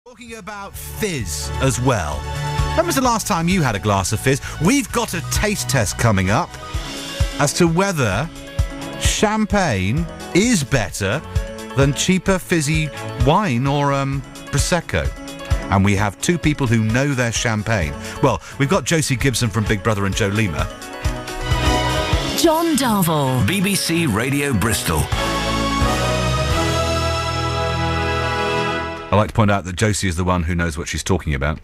Talking about fizz as well. When was the last time you had a glass of fizz? We've got a taste test coming up as to whether champagne is better than cheaper fizzy wine or Prosecco. And we have two people who know their champagne. Well, we've got Josie Gibson from Big Brother and Joe Lima. John Darville. BBC Radio Bristol. I like to point out that Josie is the one who knows what she's talking about.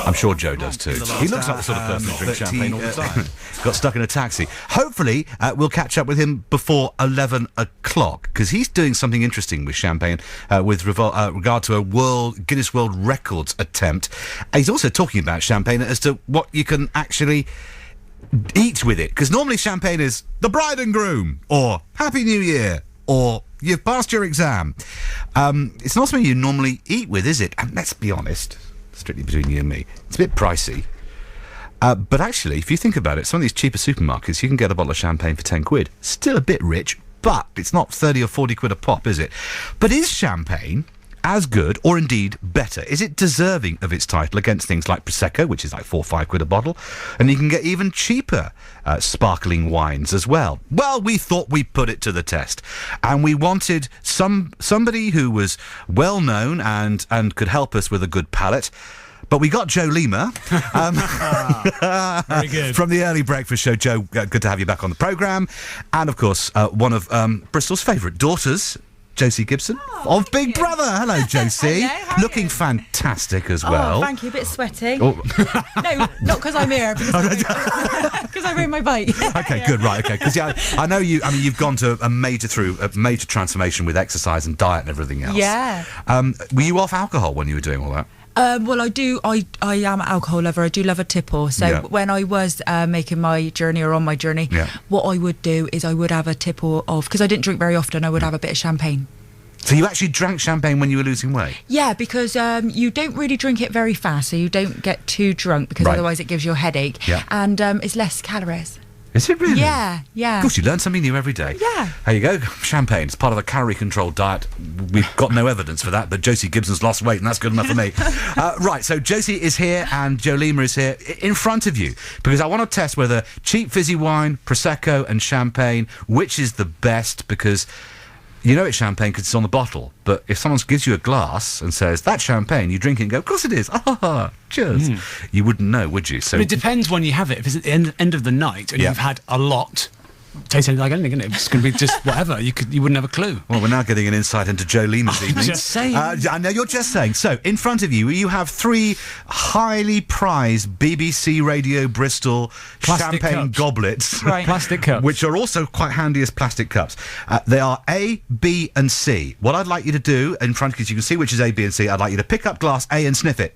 I'm sure Joe does too. He looks like the sort of person who drinks champagne all the time. Got stuck in a taxi. Hopefully, we'll catch up with him before 11 o'clock, because he's doing something interesting with champagne with regard to a Guinness World Records attempt. He's also talking about champagne as to what you can actually eat with it, because normally champagne is the bride and groom, or Happy New Year, or you've passed your exam. It's not something you normally eat with, is it? And let's be honest, strictly between you and me, it's a bit pricey. But actually, if you think about it, some of these cheaper supermarkets, you can get a bottle of champagne for 10 quid. Still a bit rich, but it's not 30 or 40 quid a pop, is it? But is champagne as good, or indeed better? Is it deserving of its title against things like Prosecco, which is like 4 or 5 quid a bottle? And you can get even cheaper sparkling wines as well. Well, we thought we'd put it to the test. And we wanted somebody who was well known and could help us with a good palate. But we got Joe Lima. Very good. From the Early Breakfast Show. Joe, good to have you back on the programme. And, of course, one of Bristol's favourite daughters, Josie Gibson of Big Brother. Hello, Josie. Hello, how are looking you? fantastic as well. Oh, thank you. A bit sweaty. Oh. No, not because I'm here, because I rode my bike. Okay, Yeah. good, right, okay. Because I know you. I mean, you've gone to a major transformation with exercise and diet and everything else. Yeah. Were you off alcohol when you were doing all that? Well, I do. I am an alcohol lover. I do love a tipple. So Yeah. when I was making my journey or on my journey, Yeah. what I would do is I would have a tipple of, because I didn't drink very often, I would have a bit of champagne. So you actually drank champagne when you were losing weight? Yeah, because you don't really drink it very fast, so you don't get too drunk, because Right. otherwise it gives you a headache. Yeah. And it's less calories. Is it really? Yeah, yeah. Of course, you learn something new every day. Yeah. There you go. Champagne. It's part of a calorie-controlled diet. We've got no evidence for that, but Josie Gibson's lost weight, and that's good enough for me. Right, so Josie is here, and Joe Lima is here in front of you, because I want to test whether cheap fizzy wine, Prosecco and champagne, which is the best, because you know it's champagne because it's on the bottle, but if someone gives you a glass and says, that's champagne, you drink it and go, of course it is. Ah, cheers. You wouldn't know, would you? So But it depends when you have it. If it's at the end of the night and Yeah. you've had a lot, tastes like anything, isn't it? It's going to be just whatever. You wouldn't have a clue. Well, we're now getting an insight into Joe Lima's evenings. just saying. I know you're just saying. So, in front of you, you have 3 highly prized BBC Radio Bristol Plastic champagne cups. goblets. Right. Plastic cups. Which are also quite handy as plastic cups. They are A, B and C. What I'd like you to do, in front of you, so you can see which is A, B and C, I'd like you to pick up glass A and sniff it.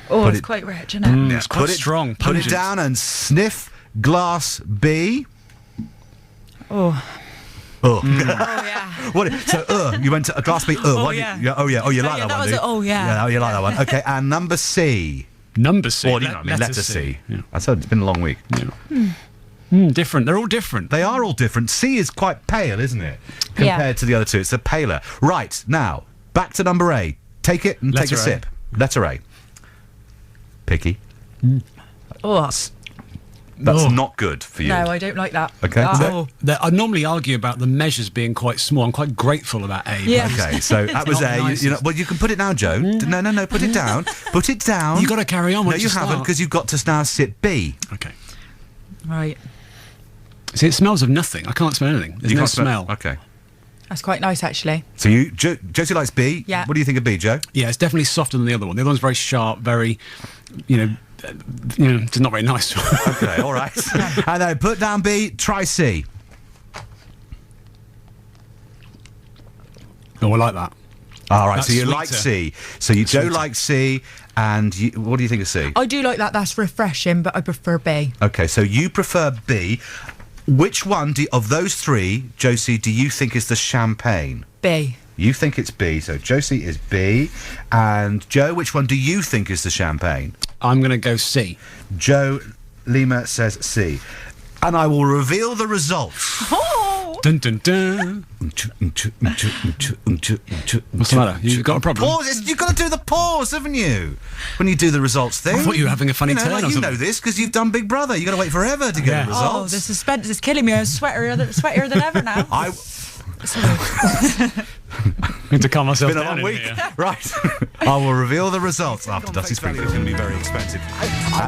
Oh, Put it's it- quite rich, isn't it? It's quite strong. Put it pungent. down and sniff glass B. Oh. Oh. Oh, yeah. What? So, you went to a glass B. Oh, what, yeah. You like yeah, that that one, was do you? a- oh, yeah. Yeah, you like that one. Okay, and number C. Number C. Or, you know what I mean, letter C. Yeah. I said it's been a long week. Different. They're all different. They are all different. C is quite pale, isn't it? Compared to the other two. It's a paler. Right, now, back to number A. Take it and take Letter a A. sip. Letter A. Picky. Oh, That's Oh. not good for you. no, I don't like that. Okay. Oh. I normally argue about the measures being quite small. I'm quite grateful about A. Yeah. Okay, so that was not A. nice. You know, well, you can put it down, Joe. No, put it down. Put it down. You've got to carry on No, once you you haven't, start. because you've got to now sip B. Okay. Right. See, it smells of nothing. I can't smell anything. There's You no can't smell. Okay. That's quite nice, actually. So Josie likes B. Yeah. What do you think of B, Joe? Yeah, it's definitely softer than the other one. The other one's very sharp, very, it's not very nice. Okay, all right. And then put down B, try C. Oh, I like that. All right, That's so you like sweeter. C. So Joe Sweeter. likes C, and what do you think of C? I do like that. That's refreshing, but I prefer B. Okay, so you prefer B. Which one of those 3, Josie, do you think is the champagne? B. You think it's B, so Josie is B. And Joe, which one do you think is the champagne? I'm going to go C. Joe Lima says C. And I will reveal the results. Oh! Dun, dun, dun. What's the matter? You've got a problem? Pause. You've got to do the pause, haven't you? When you do the results thing. I thought you were having a funny turn or You know something. this because you've done Big Brother. You've got to wait forever to get Yeah. the results. Oh, the suspense is killing me. I'm sweatier than ever now. I Need to calm myself been a down long in week. here. Right. I will reveal the results after Dusty Springfield's going to be very expensive.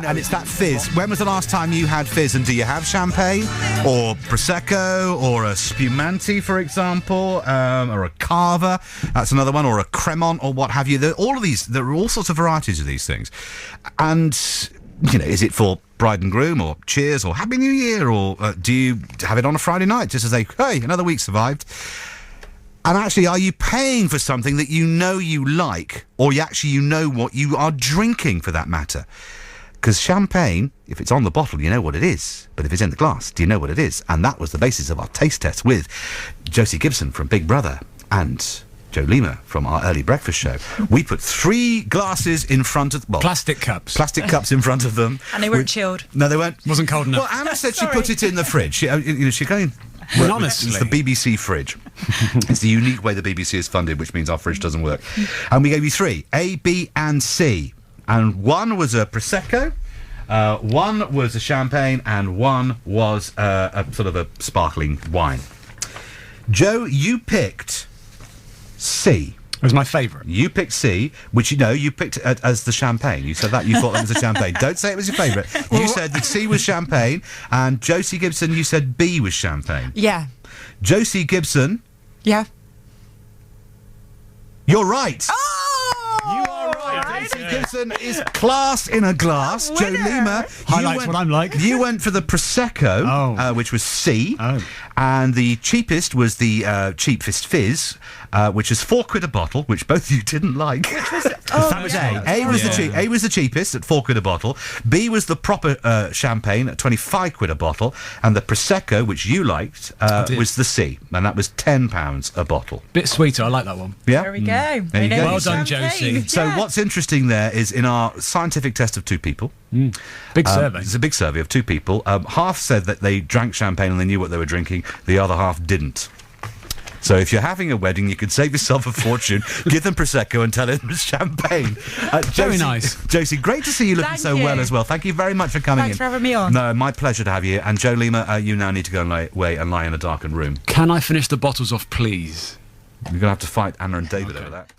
And it's that fizz. When was the last time you had fizz? And do you have champagne or Prosecco or a Spumante, for example, or a Cava? That's another one, or a Cremant or what have you. There are all sorts of varieties of these things. And, you know, is it for bride and groom or cheers or Happy New Year, or do you have it on a Friday night just to say, hey, another week survived? And actually, are you paying for something that you know you like, or you know what you are drinking for that matter? Because champagne, if it's on the bottle, you know what it is. But if it's in the glass, do you know what it is? And that was the basis of our taste test with Josie Gibson from Big Brother and Joe Lima from our early breakfast show. We put 3 glasses in front of... Well, Plastic cups. plastic cups in front of them. And they weren't chilled. No, they weren't. Wasn't cold enough. Well, Anna said she put it in the fridge. She going... Well, honestly. It's the BBC fridge. It's the unique way the BBC is funded, which means our fridge doesn't work. And we gave you 3, A, B and C. And 1 was a Prosecco, 1 was a champagne, and 1 was a sort of a sparkling wine. Joe, you picked C. It was my favourite. You picked C, which you picked as the champagne. You said that you thought that was a champagne. Don't say it was your favourite. You said that C was champagne, and Josie Gibson, you said B was champagne. Yeah. Josie Gibson, Yeah. you're right. Oh! You are right. Josie Gibson is class in a glass. Joe Winner. Lima, Highlights what I'm like. You went for the Prosecco, which was C, and the cheapest was the cheapest fizz, which is £4 a bottle, which both of you didn't like. That was A. A was the cheapest at £4 a bottle. B was the proper champagne at £25 a bottle, and the Prosecco, which you liked, was the C, and that was £10 a bottle. Bit sweeter. I like that one. Yeah. There we go. There you go. Well done, Josie. So what's interesting there is in our scientific test of 2 people. Big survey. It's a big survey of 2 people. Half said that they drank champagne and they knew what they were drinking. The other half didn't. So if you're having a wedding, you can save yourself a fortune. Give them Prosecco and tell them it's champagne. Very nice. Josie, great to see you looking Thank so you. well as well. Thank you very much for coming Thanks in. for having me on. No, my pleasure to have you. And Joe Lima, you now need to go away and lie in a darkened room. Can I finish the bottles off, please? You're going to have to fight Anna and David over that.